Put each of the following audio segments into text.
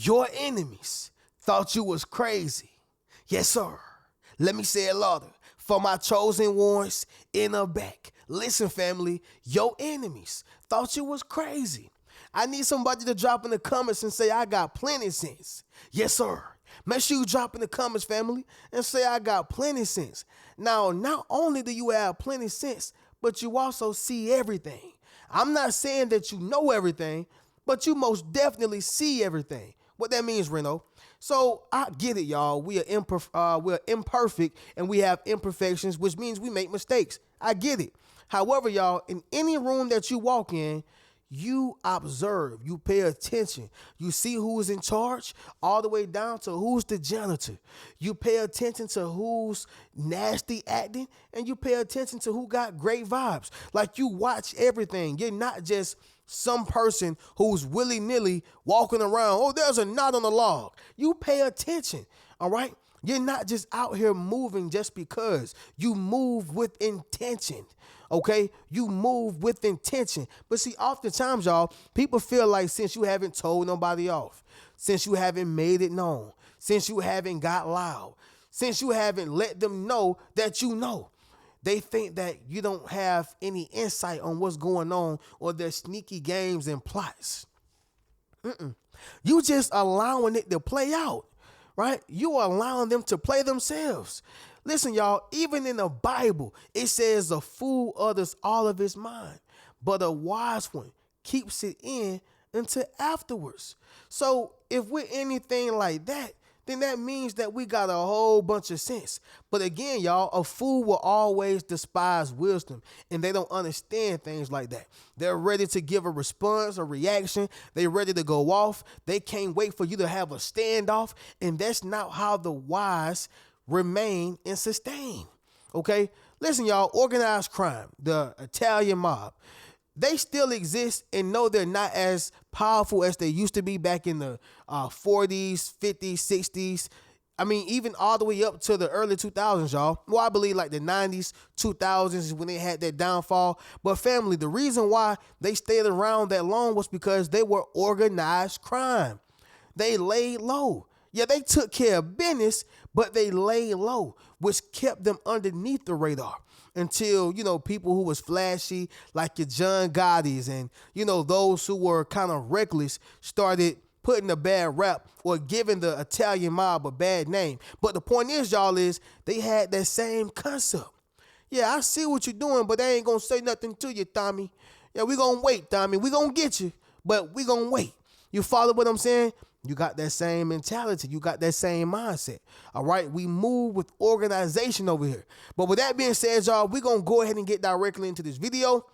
Your enemies thought you was crazy. Yes, sir. Let me say it louder. For my chosen ones in the back. Listen, family, your enemies thought you was crazy. I need somebody to drop in the comments and say, I got plenty sense. Yes, sir. Make sure you drop in the comments, family, and say, I got plenty sense. Now, not only do you have plenty sense, but you also see everything. I'm not saying that you know everything, but you most definitely see everything. What that means, Reno. So I get it, y'all. We're imperfect and we have imperfections, which means we make mistakes. I get it. However, y'all, in any room that you walk in, you observe, you pay attention. You see who's in charge all the way down to who's the janitor. You pay attention to who's nasty acting, and you pay attention to who got great vibes. Like, you watch everything. You're not just some person who's willy-nilly walking around. Oh, there's a knot on the log. You pay attention, all right? You're not just out here moving just because. You move with intention, okay? You move with intention. But see, oftentimes, y'all, people feel like since you haven't told nobody off, since you haven't made it known, since you haven't got loud, since you haven't let them know that you know, they think that you don't have any insight on what's going on or their sneaky games and plots. You just allowing it to play out, right? You are allowing them to play themselves. Listen, y'all, even in the Bible, it says a fool utters all of his mind, but a wise one keeps it in until afterwards. So if we're anything like that, then that means that we got a whole bunch of sense. But again, y'all, a fool will always despise wisdom, and they don't understand things like that. They're ready to give a response, a reaction. They're ready to go off. They can't wait for you to have a standoff, and that's not how the wise remain and sustain, okay? Listen, y'all, organized crime, the Italian mob, they still exist, and no, they're not as powerful as they used to be back in the 40s, 50s, 60s. I mean, even all the way up to the early 2000s, y'all. Well, I believe like the 90s, 2000s is when they had that downfall. But family, the reason why they stayed around that long was because they were organized crime. They laid low. Yeah, they took care of business, but they laid low, which kept them underneath the radar until, people who was flashy, like your John Gotti's and, those who were kind of reckless started putting a bad rap or giving the Italian mob a bad name. But the point is, y'all, is they had that same concept. Yeah, I see what you're doing, but they ain't going to say nothing to you, Tommy. Yeah, we going to wait, Tommy. We going to get you, but we going to wait. You follow what I'm saying? You got that same mentality. You got that same mindset. All right? We move with organization over here. But with that being said, y'all, we're going to go ahead and get directly into this video.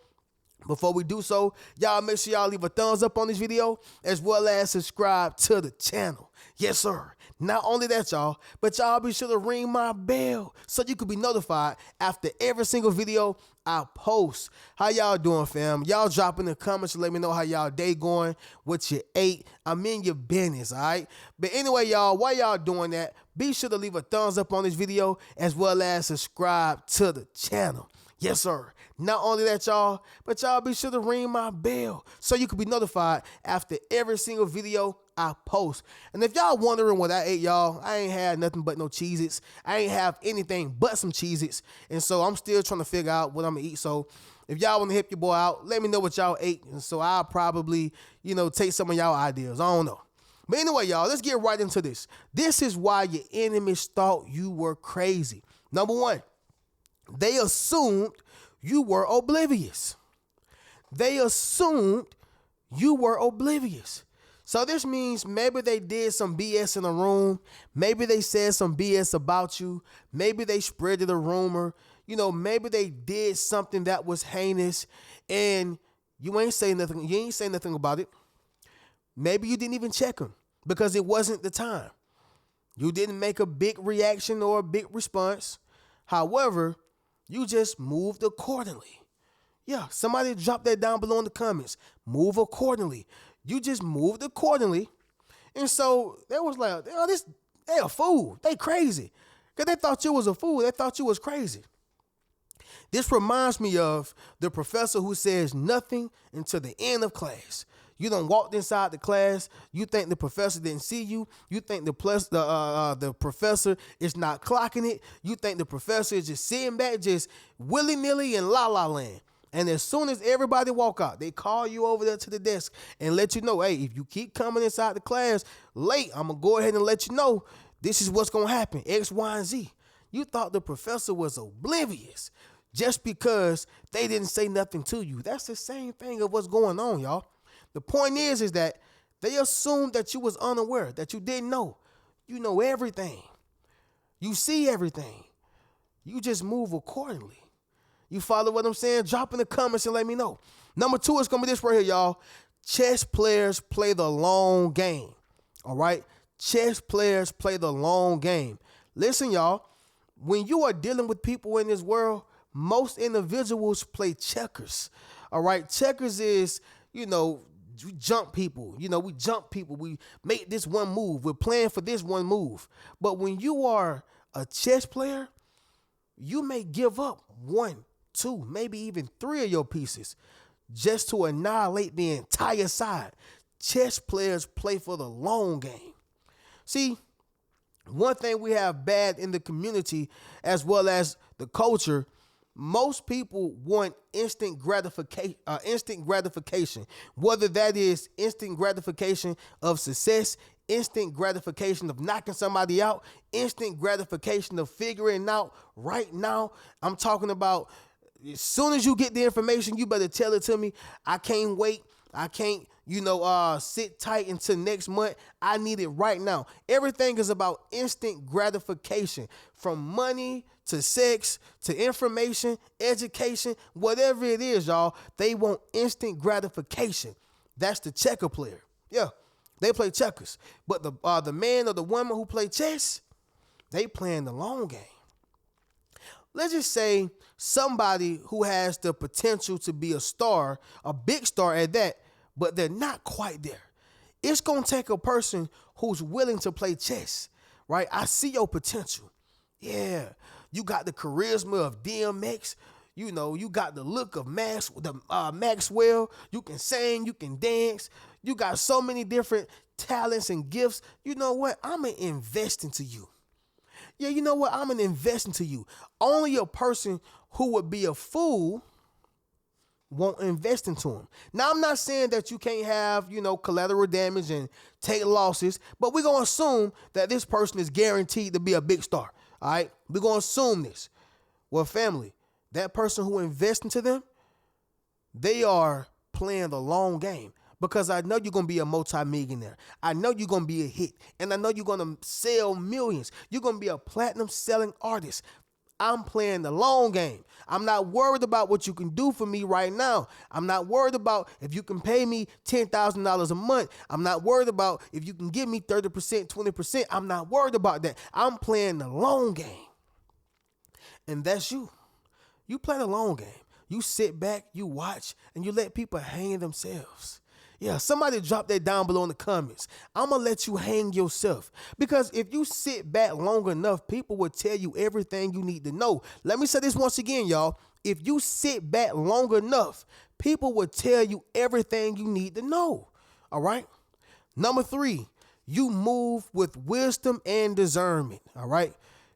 Before we do so, y'all make sure y'all leave a thumbs up on this video as well as subscribe to the channel. Yes, sir. Not only that, y'all, but y'all be sure to ring my bell so you can be notified after every single video I post. How y'all doing, fam? Y'all drop in the comments and let me know how y'all day going, what you ate. I'm in your business, all right? But anyway, y'all, while y'all doing that, be sure to leave a thumbs up on this video as well as subscribe to the channel. Yes, sir. Not only that, y'all, but y'all be sure to ring my bell so you can be notified after every single video I post. And if y'all wondering what I ate, y'all, I ain't had nothing but no Cheez-Its. I ain't have anything but some Cheez-Its. And so I'm still trying to figure out what I'm going to eat. So if y'all want to help your boy out, let me know what y'all ate. And so I'll probably, take some of y'all ideas. I don't know. But anyway, y'all, let's get right into this. This is why your enemies thought you were crazy. Number one, they assumed you were oblivious. They assumed you were oblivious. So this means maybe they did some BS in a room. Maybe they said some BS about you. Maybe they spreaded a rumor. Maybe they did something that was heinous and you ain't say nothing. You ain't say nothing about it. Maybe you didn't even check them because it wasn't the time. You didn't make a big reaction or a big response. However, you just moved accordingly. Yeah, somebody drop that down below in the comments. Move accordingly. You just moved accordingly. And so they was like, they a fool. They crazy. Because they thought you was a fool. They thought you was crazy. This reminds me of the professor who says nothing until the end of class. You done walked inside the class. You think the professor didn't see you. You think the professor is not clocking it. You think the professor is just sitting back, just willy-nilly in la-la land. And as soon as everybody walk out, they call you over there to the desk and let you know, hey, if you keep coming inside the class late, I'm going to go ahead and let you know this is what's going to happen, X, Y, and Z. You thought the professor was oblivious just because they didn't say nothing to you. That's the same thing of what's going on, y'all. The point is that they assumed that you was unaware, that you didn't know. You know everything. You see everything. You just move accordingly. You follow what I'm saying? Drop in the comments and let me know. Number 2 is going to be this right here, y'all. Chess players play the long game. All right? Chess players play the long game. Listen, y'all. When you are dealing with people in this world, most individuals play checkers. All right? Checkers is, we jump people. We jump people. We make this one move. We're playing for this one move. But when you are a chess player, you may give up 1, 2, maybe even 3 of your pieces just to annihilate the entire side. Chess players play for the long game. See, one thing we have bad in the community as well as the culture, most people want instant gratification, whether that is instant gratification of success, instant gratification of knocking somebody out, instant gratification of figuring out right now. I'm talking about as soon as you get the information, you better tell it to me. I can't wait. I can't, sit tight until next month. I need it right now. Everything is about instant gratification, from money to sex to information, education, whatever it is, y'all. They want instant gratification. That's the checker player. Yeah, they play checkers. But the man or the woman who play chess, they playing the long game. Let's just say somebody who has the potential to be a star, a big star at that, but they're not quite there. It's going to take a person who's willing to play chess, right? I see your potential. Yeah, you got the charisma of DMX. You got the look of Maxwell. You can sing, you can dance. You got so many different talents and gifts. You know what? I'm going to invest into you. Yeah, you know what? I'm going to invest into you. Only a person who would be a fool won't invest into him. Now, I'm not saying that you can't have, collateral damage and take losses, but we're going to assume that this person is guaranteed to be a big star. All right? We're going to assume this. Well, family, that person who invests into them, they are playing the long game. Because I know you're going to be a multimillionaire. I know you're going to be a hit. And I know you're going to sell millions. You're going to be a platinum selling artist. I'm playing the long game. I'm not worried about what you can do for me right now. I'm not worried about if you can pay me $10,000 a month. I'm not worried about if you can give me 30%, 20%. I'm not worried about that. I'm playing the long game. And that's you. You play the long game. You sit back, you watch, and you let people hang themselves. Yeah, somebody drop that down below in the comments. I'm going to let you hang yourself. Because if you sit back long enough, people will tell you everything you need to know. Let me say this once again, y'all. If you sit back long enough, people will tell you everything you need to know. All right? Number 3, you move with wisdom and discernment. All right?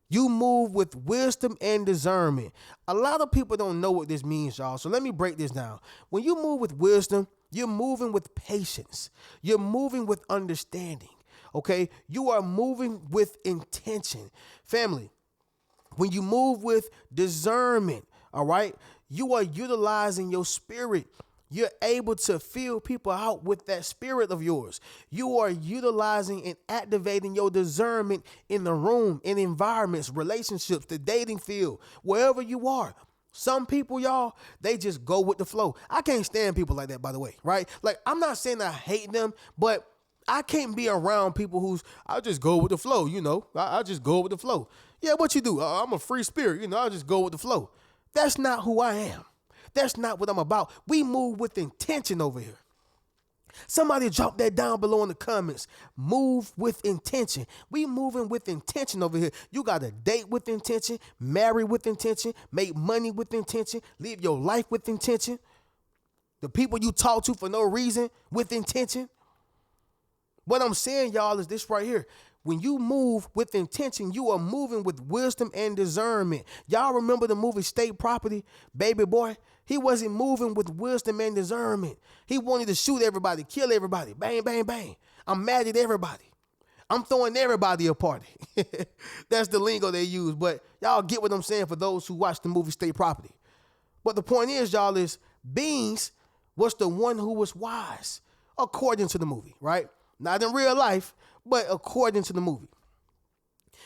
You move with wisdom and discernment. A lot of people don't know what this means, y'all. So let me break this down. When you move with wisdom, you're moving with patience. You're moving with understanding. Okay? You are moving with intention. Family, when you move with discernment, all right, you are utilizing your spirit. You're able to feel people out with that spirit of yours. You are utilizing and activating your discernment in the room, in environments, relationships, the dating field, wherever you are. Some people, y'all, they just go with the flow. I can't stand people like that, by the way, right? Like, I'm not saying I hate them, but I can't be around people I just go with the flow, I just go with the flow. Yeah, what you do? I'm a free spirit, I just go with the flow. That's not who I am. That's not what I'm about. We move with intention over here. Somebody drop that down below in the comments. Move with intention. We moving with intention over here. You got to date with intention, marry with intention, make money with intention, live your life with intention. The people you talk to for no reason with intention. What I'm saying, y'all, is this right here. When you move with intention, you are moving with wisdom and discernment. Y'all remember the movie State Property? Baby boy, he wasn't moving with wisdom and discernment. He wanted to shoot everybody, kill everybody. Bang, bang, bang. I'm mad at everybody. I'm throwing everybody a party. That's the lingo they use. But y'all get what I'm saying for those who watch the movie State Property. But the point is, y'all, is Beans was the one who was wise, according to the movie, right? Not in real life, but according to the movie.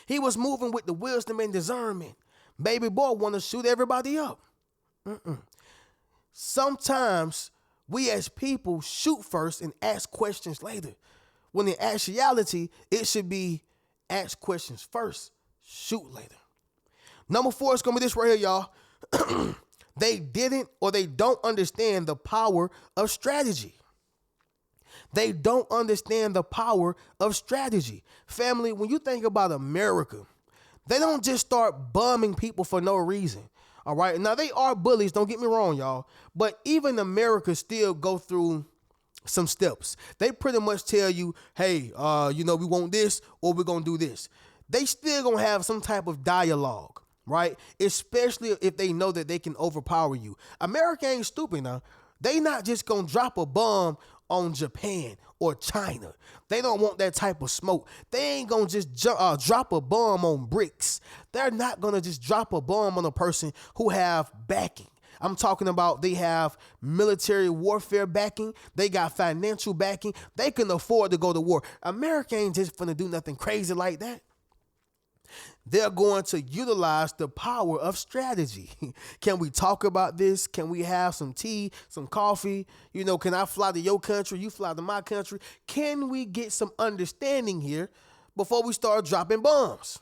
He was moving with the wisdom and discernment. Baby boy want to shoot everybody up. Sometimes we as people shoot first and ask questions later. When in actuality, it should be ask questions first, shoot later. Number 4 is going to be this right here, y'all. They didn't or they don't understand the power of strategy. They don't understand the power of strategy. Family, when you think about America, they don't just start bombing people for no reason. All right. Now, they are bullies. Don't get me wrong, y'all. But even America still go through some steps. They pretty much tell you, hey, we want this or we're going to do this. They still going to have some type of dialogue, right? Especially if they know that they can overpower you. America ain't stupid now. They not just going to drop a bomb on Japan or China. They don't want that type of smoke. They ain't gonna just drop a bomb on bricks. They're not gonna just drop a bomb on a person who have backing. I'm talking about they have military warfare backing. They got financial backing. They can afford to go to war. America ain't just gonna do nothing crazy like that. They're going to utilize the power of strategy. Can we talk about this? Can we have some tea, some coffee? Can I fly to your country? You fly to my country? Can we get some understanding here before we start dropping bombs?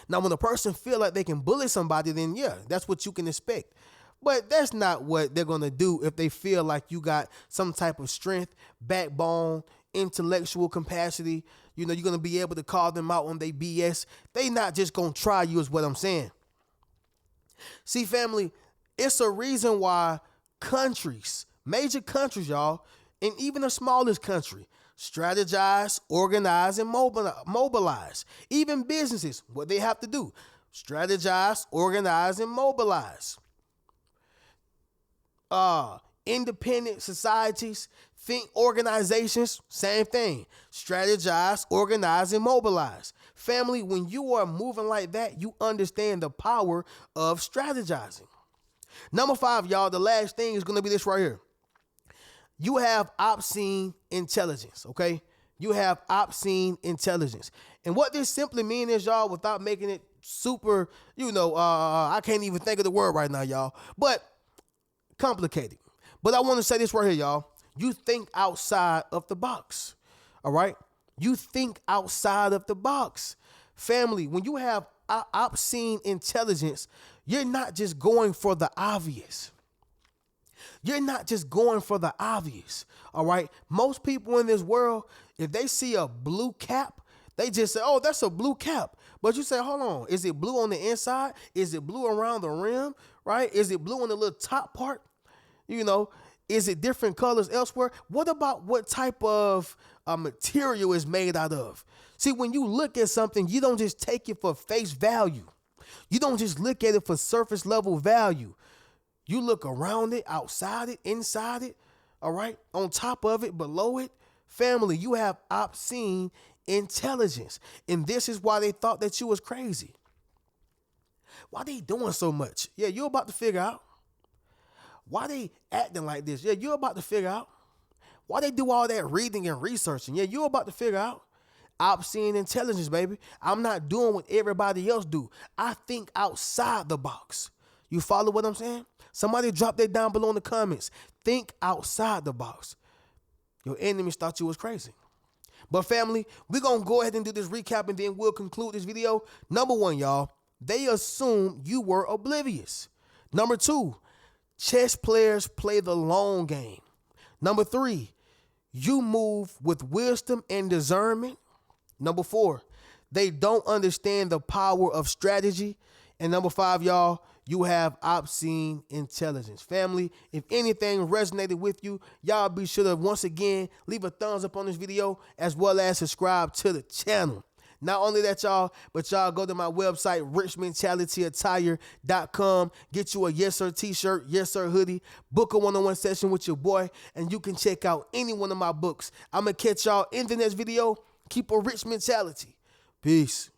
Now, when a person feel like they can bully somebody, then yeah, that's what you can expect. But that's not what they're going to do if they feel like you got some type of strength, backbone, intellectual capacity. You're going to be able to call them out on their BS. They not just going to try you is what I'm saying. See, family, it's a reason why countries, major countries, y'all, and even the smallest country, strategize, organize, and mobilize. Even businesses, what they have to do, strategize, organize, and mobilize. Independent societies, think organizations, same thing. Strategize, organize, and mobilize. Family, when you are moving like that, you understand the power of strategizing. Number 5, y'all, the last thing is going to be this right here. You have obscene intelligence, okay? You have obscene intelligence. And what this simply means is, y'all, without making it super, I can't even think of the word right now, y'all, but complicated. But I want to say this right here, y'all. You think outside of the box, all right? You think outside of the box. Family, when you have obscene intelligence, you're not just going for the obvious. You're not just going for the obvious, all right? Most people in this world, if they see a blue cap, they just say, oh, that's a blue cap. But you say, hold on, is it blue on the inside? Is it blue around the rim, right? Is it blue on the little top part? Is it different colors elsewhere? What about what type of material is made out of? See, when you look at something, you don't just take it for face value. You don't just look at it for surface level value. You look around it, outside it, inside it, all right? On top of it, below it. Family, you have obscene intelligence. And this is why they thought that you was crazy. Why they doing so much? Yeah, you're about to figure out. Why they acting like this? Yeah, you're about to figure out. Why they do all that reading and researching? Yeah, you're about to figure out. Obscene intelligence, baby. I'm not doing what everybody else do. I think outside the box. You follow what I'm saying? Somebody drop that down below in the comments. Think outside the box. Your enemies thought you was crazy. But family, we're going to go ahead and do this recap and then we'll conclude this video. Number 1, y'all, they assume you were oblivious. Number 2, chess players play the long game. Number 3, you move with wisdom and discernment. Number 4, they don't understand the power of strategy. And number 5, y'all, you have obscene intelligence. Family, if anything resonated with you, y'all be sure to once again leave a thumbs up on this video as well as subscribe to the channel. Not only that, y'all, but y'all go to my website, richmentalityattire.com. Get you a Yes Sir t-shirt, Yes Sir hoodie, book a one-on-one session with your boy, and you can check out any one of my books. I'm going to catch y'all in the next video. Keep a rich mentality. Peace.